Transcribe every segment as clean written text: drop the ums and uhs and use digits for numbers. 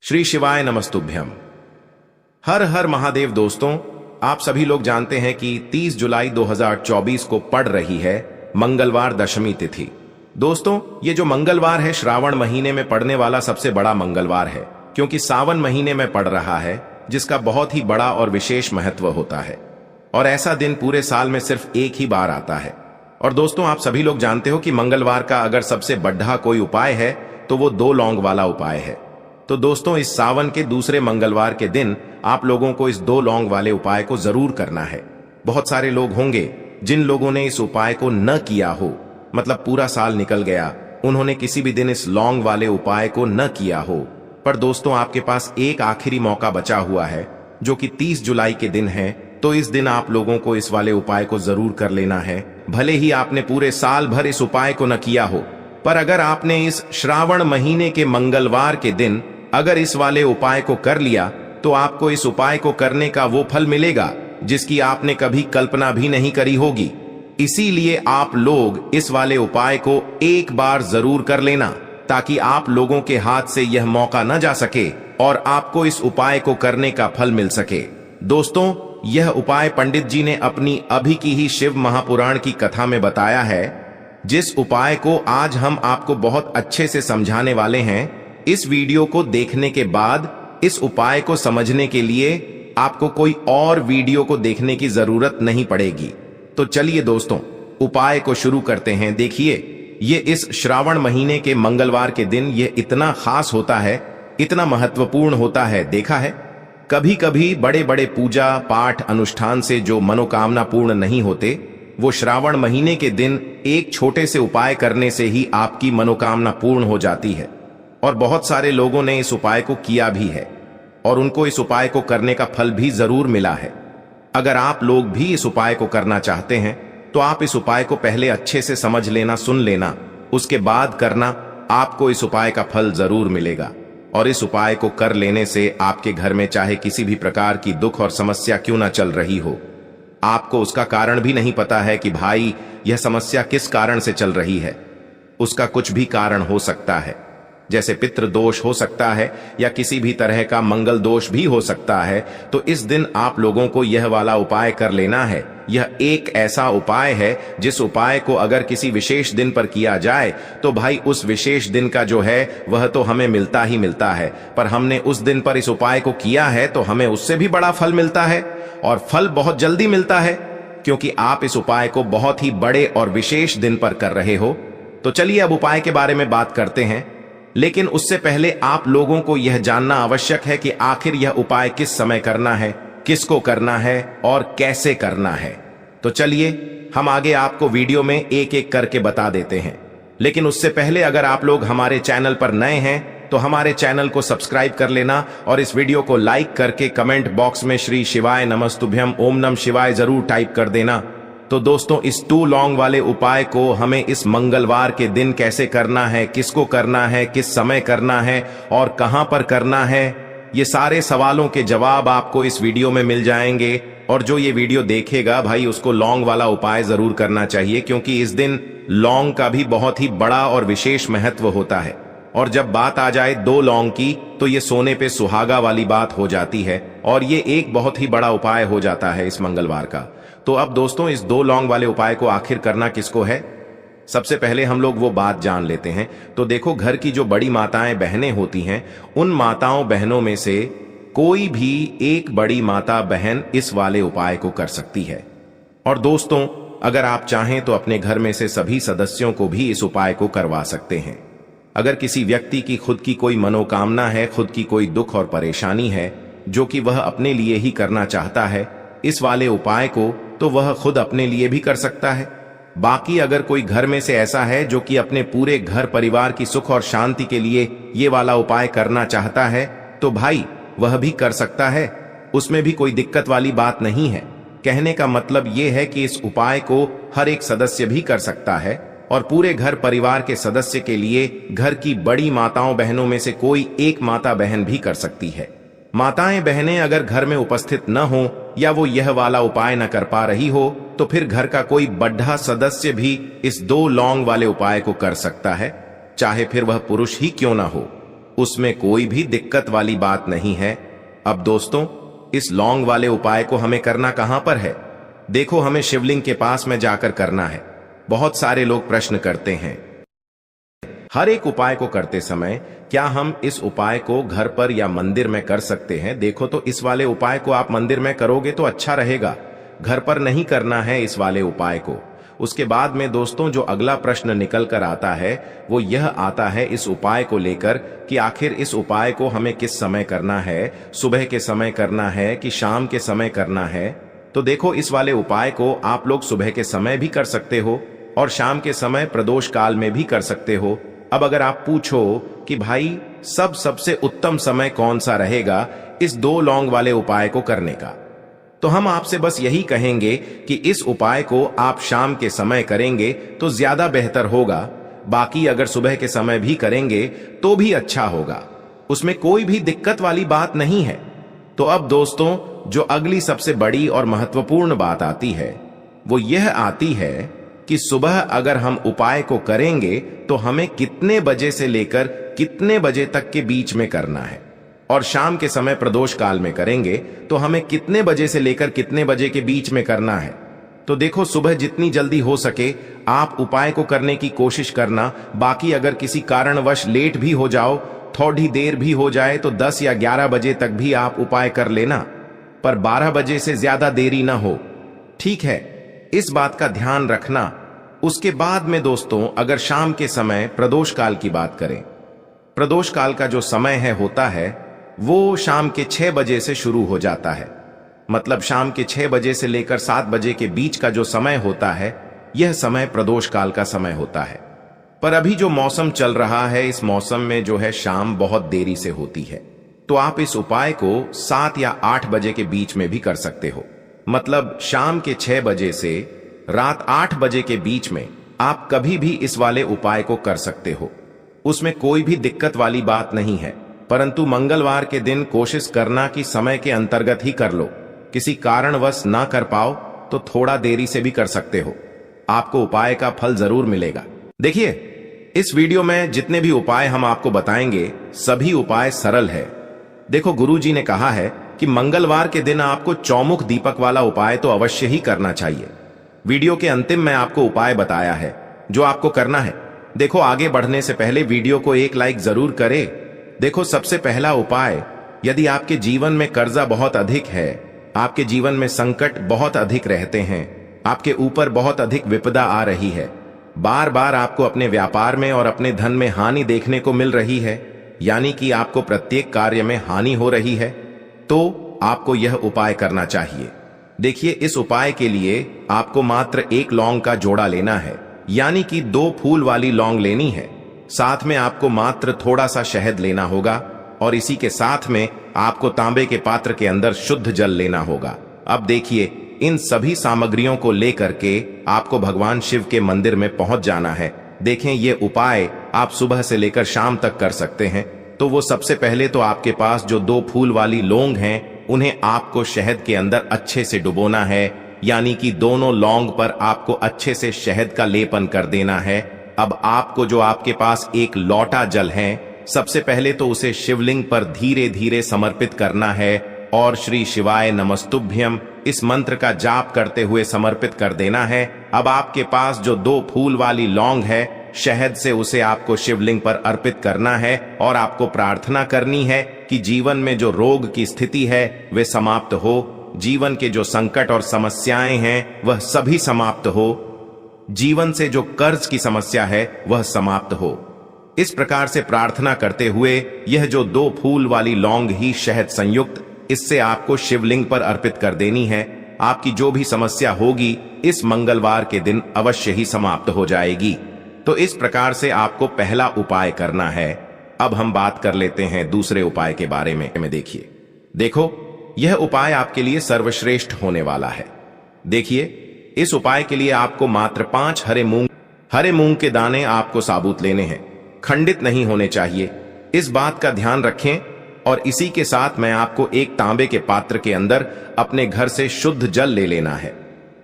श्री शिवाय नमस्तुभ्यम। हर हर महादेव। दोस्तों, आप सभी लोग जानते हैं कि 30 जुलाई 2024 को पड़ रही है मंगलवार दशमी तिथि। दोस्तों, ये जो मंगलवार है श्रावण महीने में पड़ने वाला सबसे बड़ा मंगलवार है, क्योंकि सावन महीने में पड़ रहा है, जिसका बहुत ही बड़ा और विशेष महत्व होता है। और ऐसा दिन पूरे साल में सिर्फ एक ही बार आता है। और दोस्तों, आप सभी लोग जानते हो कि मंगलवार का अगर सबसे बढ़ा कोई उपाय है तो वो 2 लौंग वाला उपाय है। तो दोस्तों, इस सावन के दूसरे मंगलवार के दिन आप लोगों को इस 2 लौंग वाले उपाय को जरूर करना है। बहुत सारे लोग होंगे जिन लोगों ने इस उपाय को न किया हो, मतलब पूरा साल निकल गया, उन्होंने किसी भी दिन इस लौंग वाले उपाय को न किया हो। पर दोस्तों, आपके पास एक आखिरी मौका बचा हुआ है, जो कि 30 जुलाई के दिन है। तो इस दिन आप लोगों को इस वाले उपाय को जरूर कर लेना है। भले ही आपने पूरे साल भर इस उपाय को न किया हो, पर अगर आपने इस श्रावण महीने के मंगलवार के दिन अगर इस वाले उपाय को कर लिया, तो आपको इस उपाय को करने का वो फल मिलेगा जिसकी आपने कभी कल्पना भी नहीं करी होगी। इसीलिए आप लोग इस वाले उपाय को एक बार जरूर कर लेना, ताकि आप लोगों के हाथ से यह मौका न जा सके और आपको इस उपाय को करने का फल मिल सके। दोस्तों, यह उपाय पंडित जी ने अपनी अभी की ही शिव महापुराण की कथा में बताया है, जिस उपाय को आज हम आपको बहुत अच्छे से समझाने वाले हैं। इस वीडियो को देखने के बाद इस उपाय को समझने के लिए आपको कोई और वीडियो को देखने की जरूरत नहीं पड़ेगी। तो चलिए दोस्तों, उपाय को शुरू करते हैं। देखिए, ये इस श्रावण महीने के मंगलवार के दिन ये इतना खास होता है, इतना महत्वपूर्ण होता है। देखा है, कभी कभी बड़े बड़े पूजा पाठ अनुष्ठान से जो मनोकामना पूर्ण नहीं होते, वो श्रावण महीने के दिन एक छोटे से उपाय करने से ही आपकी मनोकामना पूर्ण हो जाती है। और बहुत सारे लोगों ने इस उपाय को किया भी है और उनको इस उपाय को करने का फल भी जरूर मिला है। अगर आप लोग भी इस उपाय को करना चाहते हैं, तो आप इस उपाय को पहले अच्छे से समझ लेना, सुन लेना, उसके बाद करना। आपको इस उपाय का फल जरूर मिलेगा। और इस उपाय को कर लेने से आपके घर में चाहे किसी भी प्रकार की दुख और समस्या क्यों ना चल रही हो, आपको उसका कारण भी नहीं पता है कि भाई यह समस्या किस कारण से चल रही है, उसका कुछ भी कारण हो सकता है। जैसे पितृ दोष हो सकता है या किसी भी तरह का मंगल दोष भी हो सकता है। तो इस दिन आप लोगों को यह वाला उपाय कर लेना है। यह एक ऐसा उपाय है जिस उपाय को अगर किसी विशेष दिन पर किया जाए, तो भाई उस विशेष दिन का जो है वह तो हमें मिलता ही मिलता है। पर हमने उस दिन पर इस उपाय को किया है तो हमें उससे भी बड़ा फल मिलता है, और फल बहुत जल्दी मिलता है, क्योंकि आप इस उपाय को बहुत ही बड़े और विशेष दिन पर कर रहे हो। तो चलिए अब उपाय के बारे में बात करते हैं। लेकिन उससे पहले आप लोगों को यह जानना आवश्यक है कि आखिर यह उपाय किस समय करना है, किसको करना है और कैसे करना है। तो चलिए हम आगे आपको वीडियो में एक एक करके बता देते हैं। लेकिन उससे पहले अगर आप लोग हमारे चैनल पर नए हैं, तो हमारे चैनल को सब्सक्राइब कर लेना और इस वीडियो को लाइक करके कमेंट बॉक्स में श्री शिवाय नमस्तुभ्यम ओम नमः शिवाय जरूर टाइप कर देना। तो दोस्तों, इस 2 लौंग वाले उपाय को हमें इस मंगलवार के दिन कैसे करना है, किसको करना है, किस समय करना है और कहां पर करना है, ये सारे सवालों के जवाब आपको इस वीडियो में मिल जाएंगे। और जो ये वीडियो देखेगा भाई, उसको लौंग वाला उपाय जरूर करना चाहिए, क्योंकि इस दिन लौंग का भी बहुत ही बड़ा और विशेष महत्व होता है। और जब बात आ जाए 2 लौंग की, तो ये सोने पे सुहागा वाली बात हो जाती है, और ये एक बहुत ही बड़ा उपाय हो जाता है इस मंगलवार का। तो अब दोस्तों, इस 2 लौंग वाले उपाय को आखिर करना किसको है, सबसे पहले हम लोग वो बात जान लेते हैं। तो देखो, घर की जो बड़ी माताएं बहनें होती हैं, उन माताओं बहनों में से कोई भी एक बड़ी माता बहन इस वाले उपाय को कर सकती है। और दोस्तों, अगर आप चाहें तो अपने घर में से सभी सदस्यों को भी इस उपाय को करवा सकते हैं। अगर किसी व्यक्ति की खुद की कोई मनोकामना है, खुद की कोई दुख और परेशानी है, जो कि वह अपने लिए ही करना चाहता है इस वाले उपाय को, तो वह खुद अपने लिए भी कर सकता है। बाकी अगर कोई घर में से ऐसा है जो कि अपने पूरे घर परिवार की सुख और शांति के लिए ये वाला उपाय करना चाहता है, तो भाई वह भी कर सकता है। उसमें भी कोई दिक्कत वाली बात नहीं है। कहने का मतलब ये है कि इस उपाय को हर एक सदस्य भी कर सकता है, और पूरे घर परिवार के सदस्य के लिए घर की बड़ी माताओं बहनों में से कोई एक माता बहन भी कर सकती है। माताएं बहनें अगर घर में उपस्थित न हो या वो यह वाला उपाय न कर पा रही हो, तो फिर घर का कोई बड़ा सदस्य भी इस 2 लौंग वाले उपाय को कर सकता है, चाहे फिर वह पुरुष ही क्यों ना हो। उसमें कोई भी दिक्कत वाली बात नहीं है। अब दोस्तों, इस लौंग वाले उपाय को हमें करना कहां पर है? देखो, हमें शिवलिंग के पास में जाकर करना है। बहुत सारे लोग प्रश्न करते हैं, हर एक उपाय को करते समय क्या हम इस उपाय को घर पर या मंदिर में कर सकते हैं? देखो, तो इस वाले उपाय को आप मंदिर में करोगे तो अच्छा रहेगा, घर पर नहीं करना है इस वाले उपाय को। उसके बाद में दोस्तों, जो अगला प्रश्न निकल कर आता है वो यह आता है इस उपाय को लेकर कि आखिर इस उपाय को हमें किस समय करना है, सुबह के समय करना है कि शाम के समय करना है? तो देखो, इस वाले उपाय को आप लोग सुबह के समय भी कर सकते हो और शाम के समय प्रदोष काल में भी कर सकते हो। अब अगर आप पूछो कि भाई सबसे उत्तम समय कौन सा रहेगा इस 2 लौंग वाले उपाय को करने का, तो हम आपसे बस यही कहेंगे कि इस उपाय को आप शाम के समय करेंगे तो ज्यादा बेहतर होगा। बाकी अगर सुबह के समय भी करेंगे तो भी अच्छा होगा, उसमें कोई भी दिक्कत वाली बात नहीं है। तो अब दोस्तों, जो अगली सबसे बड़ी और महत्वपूर्ण बात आती है वो यह आती है कि सुबह अगर हम उपाय को करेंगे तो हमें कितने बजे से लेकर कितने बजे तक के बीच में करना है, और शाम के समय प्रदोष काल में करेंगे तो हमें कितने बजे से लेकर कितने बजे के बीच में करना है। तो देखो, सुबह जितनी जल्दी हो सके आप उपाय को करने की कोशिश करना। बाकी अगर किसी कारणवश लेट भी हो जाओ, थोड़ी देर भी हो जाए, तो 10 या 11 बजे तक भी आप उपाय कर लेना, पर 12 बजे से ज्यादा देरी ना हो, ठीक है? इस बात का ध्यान रखना। उसके बाद में दोस्तों, अगर शाम के समय प्रदोष काल की बात करें, प्रदोष काल का जो समय होता है वो शाम के 6 बजे से शुरू हो जाता है। मतलब शाम के 6 बजे से लेकर 7 बजे के बीच का जो समय होता है यह समय प्रदोष काल का समय होता है। पर अभी जो मौसम चल रहा है, इस मौसम में जो है शाम बहुत देरी से होती है, तो आप इस उपाय को 7 या 8 बजे के बीच में भी कर सकते हो। मतलब शाम के 6 बजे से रात 8 बजे के बीच में आप कभी भी इस वाले उपाय को कर सकते हो, उसमें कोई भी दिक्कत वाली बात नहीं है। परंतु मंगलवार के दिन कोशिश करना कि समय के अंतर्गत ही कर लो। किसी कारणवश ना कर पाओ तो थोड़ा देरी से भी कर सकते हो, आपको उपाय का फल जरूर मिलेगा। देखिए, इस वीडियो में जितने भी उपाय हम आपको बताएंगे सभी उपाय सरल है। देखो, गुरुजी ने कहा है कि मंगलवार के दिन आपको चौमुख दीपक वाला उपाय तो अवश्य ही करना चाहिए। वीडियो के अंतिम में आपको उपाय बताया है जो आपको करना है। देखो, आगे बढ़ने से पहले वीडियो को एक लाइक जरूर करें। देखो, सबसे पहला उपाय, यदि आपके जीवन में कर्जा बहुत अधिक है, आपके जीवन में संकट बहुत अधिक रहते हैं, आपके ऊपर बहुत अधिक विपदा आ रही है, बार बार आपको अपने व्यापार में और अपने धन में हानि देखने को मिल रही है, यानी कि आपको प्रत्येक कार्य में हानि हो रही है, तो आपको यह उपाय करना चाहिए। देखिए, इस उपाय के लिए आपको मात्र 1 लौंग का जोड़ा लेना है, यानी कि 2 फूल वाली लौंग लेनी है। साथ में आपको मात्र थोड़ा सा शहद लेना होगा और इसी के साथ में आपको तांबे के पात्र के अंदर शुद्ध जल लेना होगा। अब देखिए, इन सभी सामग्रियों को लेकर के आपको भगवान शिव के मंदिर में पहुंच जाना है। देखें, ये उपाय आप सुबह से लेकर शाम तक कर सकते हैं। तो वो सबसे पहले तो आपके पास जो 2 फूल वाली लौंग हैं, उन्हें आपको शहद के अंदर अच्छे से डुबोना है, यानी कि दोनों लौंग पर आपको अच्छे से शहद का लेपन कर देना है। अब आपको जो आपके पास 1 लोटा जल है, सबसे पहले तो उसे शिवलिंग पर धीरे धीरे समर्पित करना है और श्री शिवाय नमस्तुभ्यम इस मंत्र का जाप करते हुए समर्पित कर देना है। अब आपके पास जो 2 फूल वाली लौंग है, शहद से उसे आपको शिवलिंग पर अर्पित करना है और आपको प्रार्थना करनी है कि जीवन में जो रोग की स्थिति है वे समाप्त हो, जीवन के जो संकट और समस्याएं हैं वह सभी समाप्त हो, जीवन से जो कर्ज की समस्या है वह समाप्त हो। इस प्रकार से प्रार्थना करते हुए यह जो 2 फूल वाली लौंग ही शहद संयुक्त, इससे आपको शिवलिंग पर अर्पित कर देनी है। आपकी जो भी समस्या होगी इस मंगलवार के दिन अवश्य ही समाप्त हो जाएगी। तो इस प्रकार से आपको पहला उपाय करना है। अब हम बात कर लेते हैं दूसरे उपाय के बारे में। देखो, यह उपाय आपके लिए सर्वश्रेष्ठ होने वाला है। देखिए, इस उपाय के लिए आपको मात्र 5 हरे मूंग के दाने आपको साबुत लेने हैं, खंडित नहीं होने चाहिए। इस बात का ध्यान रखें। और इसी के साथ मैं आपको 1 तांबे के पात्र के अंदर अपने घर से शुद्ध जल ले लेना है।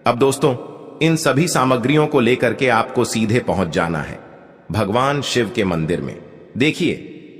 अब दोस्तों, इन सभी सामग्रियों को लेकर के आपको सीधे पहुंच जाना है भगवान शिव के मंदिर में। देखिए,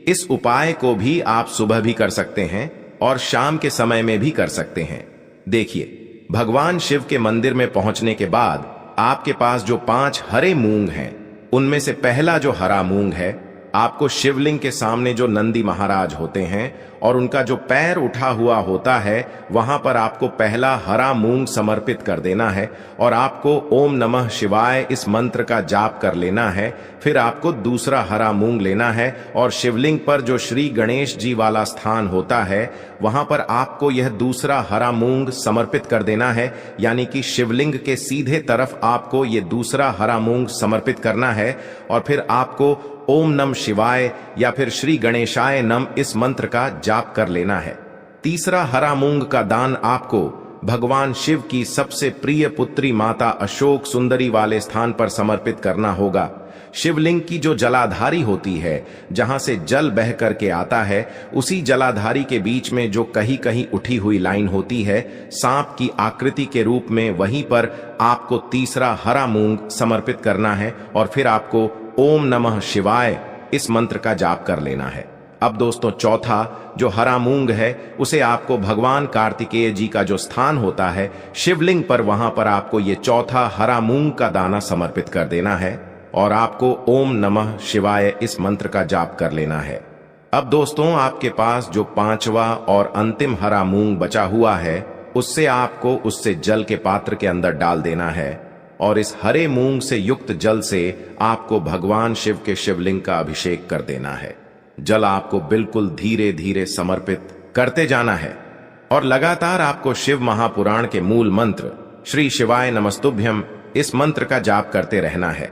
इस उपाय को भी आप सुबह भी कर सकते हैं और शाम के समय में भी कर सकते हैं। देखिए, भगवान शिव के मंदिर में पहुंचने के बाद आपके पास जो 5 हरे मूंग हैं, उनमें से पहला जो हरा मूंग है, आपको शिवलिंग के सामने जो नंदी महाराज होते हैं और उनका जो पैर उठा हुआ होता है, वहां पर आपको पहला हरा मूंग समर्पित कर देना है और आपको ओम नमः शिवाय इस मंत्र का जाप कर लेना है। फिर आपको दूसरा हरा मूंग लेना है और शिवलिंग पर जो श्री गणेश जी वाला स्थान होता है, वहां पर आपको यह दूसरा हरा मूंग समर्पित कर देना है। यानी कि शिवलिंग के सीधे तरफ आपको यह दूसरा हरा मूंग समर्पित करना है और फिर आपको ओम नम शिवाय या फिर श्री गणेशाय नम इस मंत्र का जाप कर लेना है। तीसरा हरा मूंग का दान आपको भगवान शिव की सबसे प्रिय पुत्री माता अशोक सुंदरी वाले स्थान पर समर्पित करना होगा। शिवलिंग की जो जलाधारी होती है, जहां से जल बह करके आता है, उसी जलाधारी के बीच में जो कहीं कहीं उठी हुई लाइन होती है सांप की आकृति के रूप में, वहीं पर आपको तीसरा हरा मूंग समर्पित करना है और फिर आपको ओम नमः शिवाय इस मंत्र का जाप कर लेना है। अब दोस्तों, चौथा जो हरा मूंग है, उसे आपको भगवान कार्तिकेय जी का जो स्थान होता है शिवलिंग पर, वहां पर आपको ये चौथा हरा मूंग का दाना समर्पित कर देना है और आपको ओम नमः शिवाय इस मंत्र का जाप कर लेना है। अब दोस्तों, आपके पास जो 5वां और अंतिम हरा मूंग बचा हुआ है, उससे आपको उससे जल के पात्र के अंदर डाल देना है और इस हरे मूंग से युक्त जल से आपको भगवान शिव के शिवलिंग का अभिषेक कर देना है। जल आपको बिल्कुल धीरे धीरे समर्पित करते जाना है और लगातार आपको शिव महापुराण के मूल मंत्र श्री शिवाय नमस्तुभ्यम इस मंत्र का जाप करते रहना है।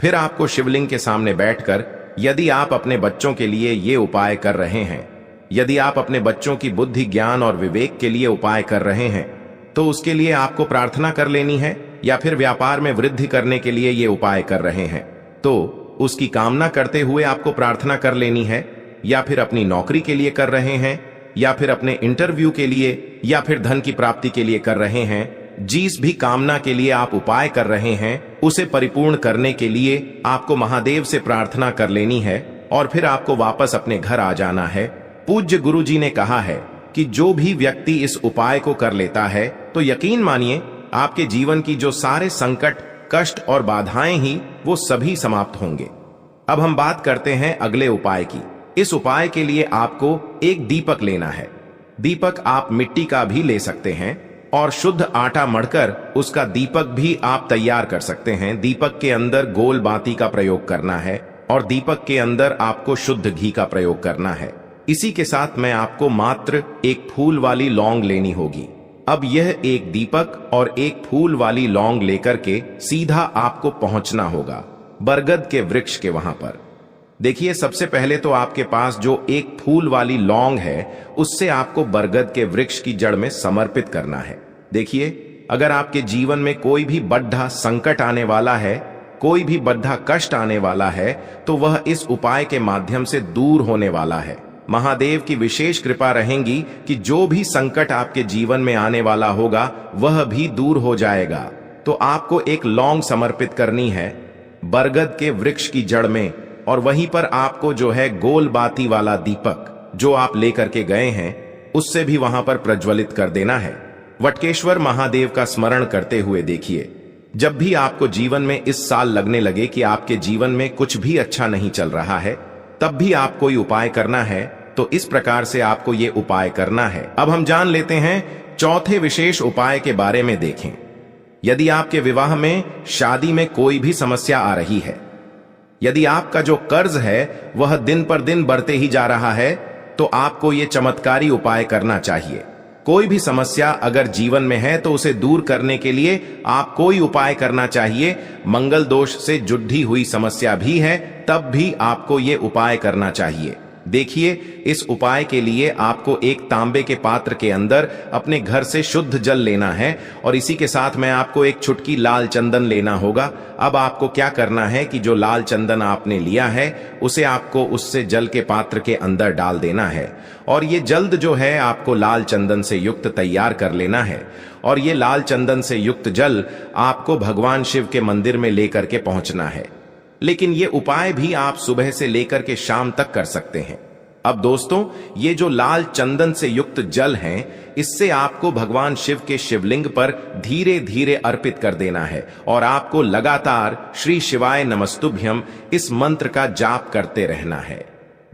फिर आपको शिवलिंग के सामने बैठकर, यदि आप अपने बच्चों के लिए ये उपाय कर रहे हैं, यदि आप अपने बच्चों की बुद्धि, ज्ञान और विवेक के लिए उपाय कर रहे हैं, तो उसके लिए आपको प्रार्थना कर लेनी है। या फिर व्यापार में वृद्धि करने के लिए ये उपाय कर रहे हैं, तो उसकी कामना करते हुए आपको प्रार्थना कर लेनी है। या फिर अपनी नौकरी के लिए कर रहे हैं, या फिर अपने इंटरव्यू के लिए, या फिर धन की प्राप्ति के लिए कर रहे हैं, जिस भी कामना के लिए आप उपाय कर रहे हैं, उसे परिपूर्ण करने के लिए आपको महादेव से प्रार्थना कर लेनी है और फिर आपको वापस अपने घर आ जाना है। पूज्य गुरु जी ने कहा है कि जो भी व्यक्ति इस उपाय को कर लेता है, तो यकीन मानिए आपके जीवन की जो सारे संकट, कष्ट और बाधाएं ही वो सभी समाप्त होंगे। अब हम बात करते हैं अगले उपाय की। इस उपाय के लिए आपको एक दीपक लेना है। दीपक आप मिट्टी का भी ले सकते हैं और शुद्ध आटा मढ़कर उसका दीपक भी आप तैयार कर सकते हैं। दीपक के अंदर गोल बाती का प्रयोग करना है और दीपक के अंदर आपको शुद्ध घी का प्रयोग करना है। इसी के साथ में आपको मात्र एक फूल वाली लौंग लेनी होगी। अब यह एक दीपक और एक फूल वाली लौंग लेकर के सीधा आपको पहुंचना होगा बरगद के वृक्ष के वहां पर। देखिए, सबसे पहले तो आपके पास जो एक फूल वाली लौंग है, उससे आपको बरगद के वृक्ष की जड़ में समर्पित करना है। देखिए, अगर आपके जीवन में कोई भी बड़ा संकट आने वाला है, कोई भी बड़ा कष्ट आने वाला है, तो वह इस उपाय के माध्यम से दूर होने वाला है। महादेव की विशेष कृपा रहेगी कि जो भी संकट आपके जीवन में आने वाला होगा, वह भी दूर हो जाएगा। तो आपको एक लौंग समर्पित करनी है बरगद के वृक्ष की जड़ में और वहीं पर आपको जो है गोल बाती वाला दीपक जो आप लेकर के गए हैं, उससे भी वहां पर प्रज्वलित कर देना है। वटकेश्वर महादेव का स्मरण करते हुए देखिए, जब भी आपको जीवन में इस साल लगने लगे कि आपके जीवन में कुछ भी अच्छा नहीं चल रहा है, तब भी आप कोई उपाय करना है, तो इस प्रकार से आपको ये उपाय करना है। अब हम जान लेते हैं चौथे विशेष उपाय के बारे में। देखें, यदि आपके विवाह में, शादी में कोई भी समस्या आ रही है, यदि आपका जो कर्ज है वह दिन पर दिन बढ़ते ही जा रहा है, तो आपको ये चमत्कारी उपाय करना चाहिए। कोई भी समस्या अगर जीवन में है तो उसे दूर करने के लिए आप कोई उपाय करना चाहिए। मंगल दोष से जुड़ी हुई समस्या भी है, तब भी आपको ये उपाय करना चाहिए। देखिए, इस उपाय के लिए आपको एक तांबे के पात्र के अंदर अपने घर से शुद्ध जल लेना है और इसी के साथ में आपको एक चुटकी लाल चंदन लेना होगा। अब आपको क्या करना है कि जो लाल चंदन आपने लिया है, उसे आपको उससे जल के पात्र के अंदर डाल देना है और ये जल्द जो है आपको लाल चंदन से युक्त तैयार कर लेना है और ये लाल चंदन से युक्त जल आपको भगवान शिव के मंदिर में लेकर के पहुंचना है। लेकिन ये उपाय भी आप सुबह से लेकर के शाम तक कर सकते हैं। अब दोस्तों, ये जो लाल चंदन से युक्त जल हैं, इससे आपको भगवान शिव के शिवलिंग पर धीरे धीरे अर्पित कर देना है और आपको लगातार श्री शिवाय नमस्तुभ्यम इस मंत्र का जाप करते रहना है।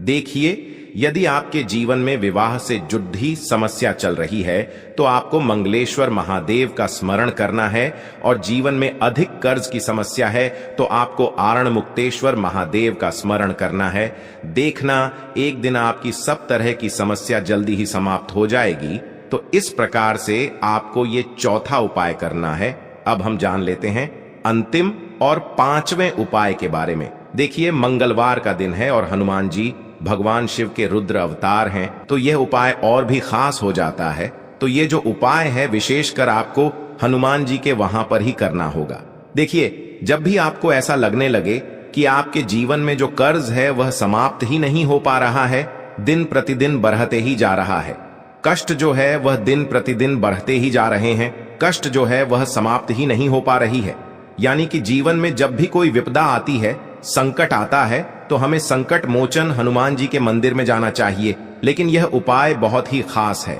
देखिए, यदि आपके जीवन में विवाह से जुड़ी समस्या चल रही है तो आपको मंगलेश्वर महादेव का स्मरण करना है, और जीवन में अधिक कर्ज की समस्या है तो आपको आरण मुक्तेश्वर महादेव का स्मरण करना है। देखना, एक दिन आपकी सब तरह की समस्या जल्दी ही समाप्त हो जाएगी। तो इस प्रकार से आपको ये चौथा उपाय करना है। अब हम जान लेते हैं अंतिम और पांचवें उपाय के बारे में। देखिए, मंगलवार का दिन है और हनुमान जी भगवान शिव के रुद्र अवतार हैं, तो यह उपाय और भी खास हो जाता है। तो ये जो उपाय है, विशेषकर आपको हनुमान जी के वहां पर ही करना होगा। देखिए, जब भी आपको ऐसा लगने लगे कि आपके जीवन में जो कर्ज है वह समाप्त ही नहीं हो पा रहा है, दिन प्रतिदिन बढ़ते ही जा रहा है, कष्ट जो है वह दिन प्रतिदिन बढ़ते ही जा रहे हैं, कष्ट जो है वह समाप्त ही नहीं हो पा रही है, यानी कि जीवन में जब भी कोई विपदा आती है, संकट आता है, तो हमें संकट मोचन हनुमान जी के मंदिर में जाना चाहिए। लेकिन यह उपाय बहुत ही खास है।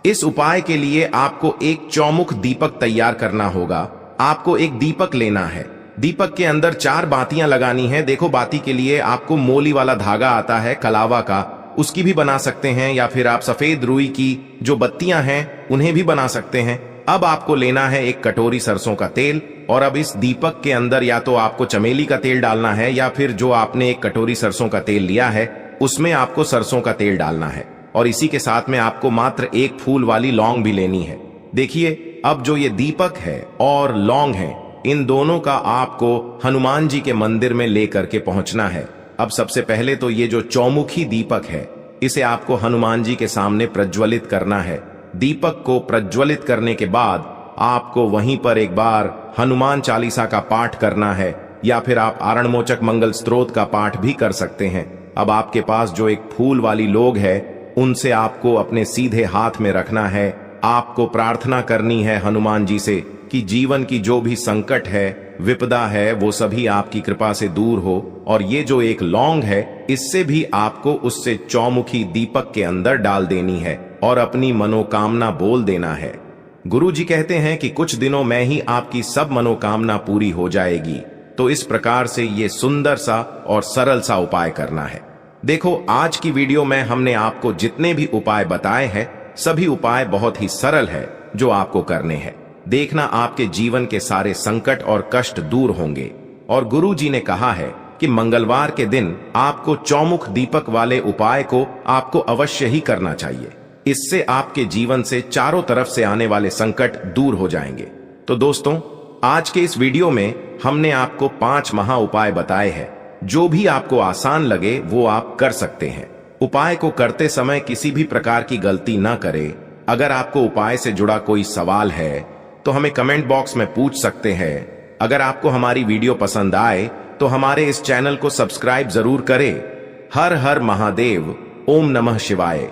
इस उपाय के लिए आपको एक चौमुख दीपक तैयार करना होगा। आपको एक दीपक लेना है, दीपक के अंदर 4 बातियां लगानी है। देखो, बाती के लिए आपको मोली वाला धागा आता है कलावा का, उसकी भी बना सकते हैं, या फिर आप सफेद रुई की जो बत्तियां हैं उन्हें भी बना सकते हैं। अब आपको लेना है एक कटोरी सरसों का तेल, और अब इस दीपक के अंदर या तो आपको चमेली का तेल डालना है, या फिर जो आपने एक कटोरी सरसों का तेल लिया है उसमें आपको सरसों का तेल डालना है, और इसी के साथ में आपको मात्र एक फूल वाली लौंग भी लेनी है। देखिए, अब जो ये दीपक है और लौंग है, इन दोनों का आपको हनुमान जी के मंदिर में लेकर के पहुंचना है। अब सबसे पहले तो ये जो चौमुखी दीपक है, इसे आपको हनुमान जी के सामने प्रज्वलित करना है। दीपक को प्रज्वलित करने के बाद आपको वहीं पर एक बार हनुमान चालीसा का पाठ करना है, या फिर आप आरणमोचक मंगल स्तोत्र का पाठ भी कर सकते हैं। अब आपके पास जो एक फूल वाली लोग है, उनसे आपको अपने सीधे हाथ में रखना है। आपको प्रार्थना करनी है हनुमान जी से कि जीवन की जो भी संकट है, विपदा है, वो सभी आपकी कृपा से दूर हो। और ये जो एक लौंग है, इससे भी आपको उससे चौमुखी दीपक के अंदर डाल देनी है और अपनी मनोकामना बोल देना है। गुरु जी कहते हैं कि कुछ दिनों में ही आपकी सब मनोकामना पूरी हो जाएगी। तो इस प्रकार से ये सुंदर सा और सरल सा उपाय करना है। देखो, आज की वीडियो में हमने आपको जितने भी उपाय बताए हैं, सभी उपाय बहुत ही सरल है जो आपको करने हैं। देखना, आपके जीवन के सारे संकट और कष्ट दूर होंगे। और गुरु जी ने कहा है कि मंगलवार के दिन आपको चौमुख दीपक वाले उपाय को आपको अवश्य ही करना चाहिए। इससे आपके जीवन से चारों तरफ से आने वाले संकट दूर हो जाएंगे। तो दोस्तों, आज के इस वीडियो में हमने आपको 5 महा उपाय बताए हैं। जो भी आपको आसान लगे वो आप कर सकते हैं। उपाय को करते समय किसी भी प्रकार की गलती ना करें। अगर आपको उपाय से जुड़ा कोई सवाल है तो हमें कमेंट बॉक्स में पूछ सकते हैं। अगर आपको हमारी वीडियो पसंद आए तो हमारे इस चैनल को सब्सक्राइब जरूर करें। हर हर महादेव। ओम नमः शिवाय।